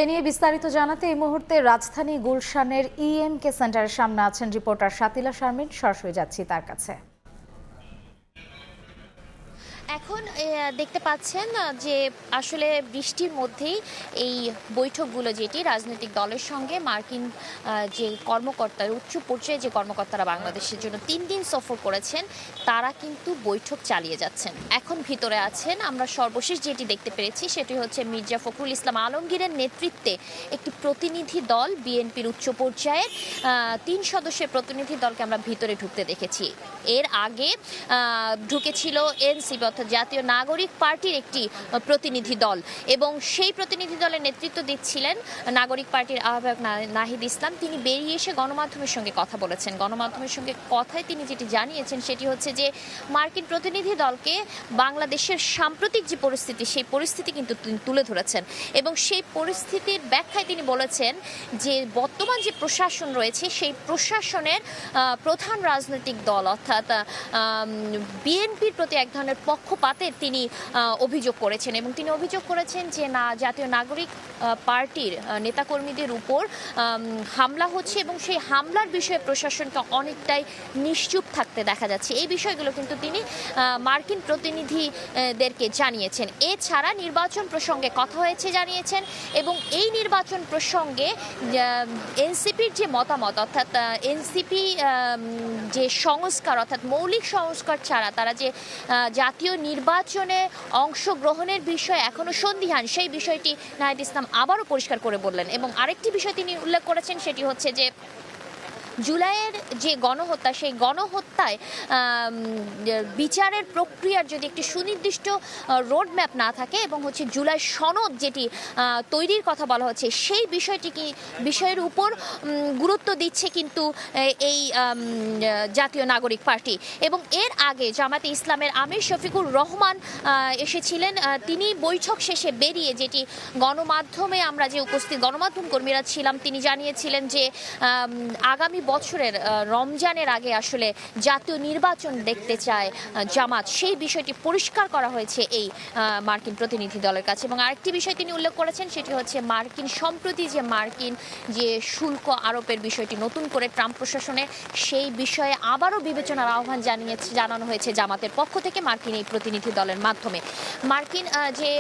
এ নিয়ে বিস্তারিত জানাতে এই মুহূর্তে রাজধানী গুলশানের ইএমকে সেন্টারের সামনে আছেন রিপোর্টার শাতিলা শারমিন। সরাসরি যাচ্ছি তার কাছে। এখন দেখতে পাচ্ছেন যে আসলে বৃষ্টির মধ্যেই এই বৈঠকগুলো, যেটি রাজনৈতিক দলের সঙ্গে মার্কিন যে কর্মকর্তা, উচ্চ পর্যায়ে যে কর্মকর্তারা বাংলাদেশের জন্য 3 দিন সফর করেছেন, তারা কিন্তু বৈঠক চালিয়ে যাচ্ছেন। এখন ভিতরে আছেন। আমরা সর্বশেষ যেটি দেখতে পেরেছি সেটি হচ্ছে মির্জা ফখরুল ইসলাম আলমগীরের নেতৃত্বে একটি প্রতিনিধি দল, বিএনপির উচ্চ পর্যায়ের 3 সদস্যের প্রতিনিধি দলকে আমরা ভিতরে ঢুকতে দেখেছি। এর আগে ঢুকেছিল এনসিপি অর্থাৎ জাতীয় নাগরিক পার্টির একটি প্রতিনিধি দল, এবং সেই প্রতিনিধি দলের নেতৃত্ব দিচ্ছিলেন নাগরিক পার্টির আহ্বায়ক নাহিদ ইসলাম। তিনি বেরিয়ে এসে গণমাধ্যমের সঙ্গে কথা বলেছেন। গণমাধ্যমের সঙ্গে কথায় তিনি যেটি জানিয়েছেন সেটি হচ্ছে যে মার্কিন প্রতিনিধি দলকে বাংলাদেশের সাম্প্রতিক যে পরিস্থিতি, সেই পরিস্থিতি কিন্তু তিনি তুলে ধরেছেন, এবং সেই পরিস্থিতির ব্যাখ্যায় তিনি বলেছেন যে বর্তমান যে প্রশাসন রয়েছে, সেই প্রশাসনের প্রধান রাজনৈতিক দল অর্থাৎ বিএনপির প্রতি এক ধরনের পক্ষপাতের তিনি অভিযোগ করেছেন, এবং তিনি অভিযোগ করেছেন যে জাতীয় নাগরিক পার্টির নেতাকর্মীদের উপর হামলা হচ্ছে, এবং সেই হামলার বিষয়ে প্রশাসনকে অনেকটাই নিশ্চুপ থাকতে দেখা যাচ্ছে। এই বিষয়গুলো কিন্তু তিনি মার্কিন প্রতিনিধিদেরকে জানিয়েছেন। এছাড়া নির্বাচন প্রসঙ্গে কথা হয়েছে জানিয়েছেন, এবং এই নির্বাচন প্রসঙ্গে এনসিপির যে মতামত, অর্থাৎ এনসিপি যে সংস্কার অর্থাৎ মৌলিক সংস্কার ছাড়া তারা যে জাতীয় নির্বাচনে অংশগ্রহণের বিষয়ে এখনো সন্দিহান, সেই বিষয়টি নাহিদ ইসলাম আবারও পরিষ্কার করে বললেন। এবং আরেকটি বিষয় তিনি উল্লেখ করেছেন সেটি হচ্ছে যে জুলাইয়ের যে গণহত্যা, সেই গণহত্যায় বিচারের প্রক্রিয়ার যদি একটি সুনির্দিষ্ট রোডম্যাপ না থাকে, এবং হচ্ছে জুলাই সনদ যেটি তৈরির কথা বলা হচ্ছে, সেই বিষয়ের উপর গুরুত্ব দিচ্ছে কিন্তু এই জাতীয় নাগরিক পার্টি। এবং এর আগে জামাতে ইসলামের আমির শফিকুর রহমান এসেছিলেন। তিনি বৈঠক শেষে বেরিয়ে, যেটি গণমাধ্যমে আমরা যে উপস্থিত গণমাধ্যম কর্মীরা ছিলাম, তিনি জানিয়েছিলেন যে আগামী বছরের রমজানের আগে আসলে জাতীয় নির্বাচন দেখতে চায় জামাত। সেই বিষয়টি পরিষ্কার করা হয়েছে এই মার্কিন প্রতিনিধি দলের কাছে। এবং আরেকটি বিষয় তিনি উল্লেখ করেছেন সেটি হচ্ছে সম্প্রতি যে শুল্ক আরোপের বিষয়টি নতুন করে ট্রাম্প প্রশাসনে, সেই বিষয়ে আবারও বিবেচনার আহ্বান জানানো হয়েছে জামাতের পক্ষ থেকে মার্কিন এই প্রতিনিধি দলের মাধ্যমে। মার্কিন যে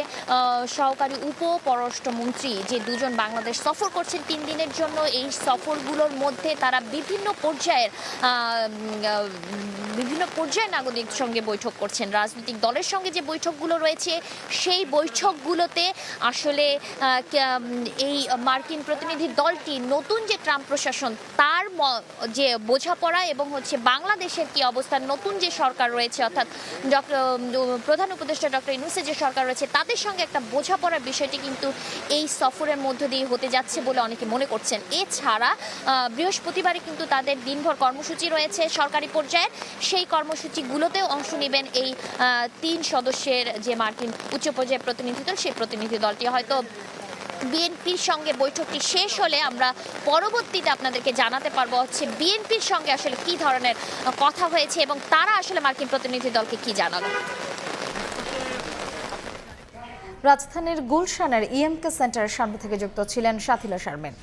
সহকারী উপপররাষ্ট্রমন্ত্রী যে দুজন বাংলাদেশ সফর করছেন 3 দিনের জন্য, এই সফরগুলোর মধ্যে তারা বিভিন্ন পর্যায়ে নাগরিকদের সঙ্গে বৈঠক করছেন। রাজনৈতিক দলের সঙ্গে যে বৈঠকগুলো রয়েছে, সেই বৈঠকগুলোতে আসলে এই মার্কিন প্রতিনিধি দলটি নতুন যে ট্রাম্প প্রশাসন, তার যে বোঝাপড়া এবং হচ্ছে বাংলাদেশের কি অবস্থান, নতুন যে সরকার রয়েছে অর্থাৎ প্রধান উপদেষ্টা ডক্টর ইউনূসের যে সরকার রয়েছে, তাদের সঙ্গে একটা বোঝাপড়ার বিষয়টি কিন্তু এই সফরের মধ্য দিয়ে হতে যাচ্ছে বলে অনেকে মনে করছেন। এছাড়া বৃহস্পতিবারে কিন্তু তাদের দিনভর কর্মসূচি রয়েছে সরকারি পর্যায়ে। সেই কর্মসূচিগুলোতেও অংশ নেবেন এই 3 সদস্যের যে মার্কিন উচ্চ পর্যায়ের প্রতিনিধি দল। সেই প্রতিনিধি দলটি হয়তো বিএনপির সঙ্গে বৈঠকটি শেষ হলে আমরা পরবর্তীতে আপনাদেরকে জানাতে পারবো হচ্ছে বিএনপির সঙ্গে আসলে কি ধরনের কথা হয়েছে, এবং তারা আসলে মার্কিন প্রতিনিধি দলকে কি জানালো। রাজধানীর গুলশানের ইএমকে সেন্টারের সামনে থেকে যুক্ত ছিলেন শাতিলা শারমিন।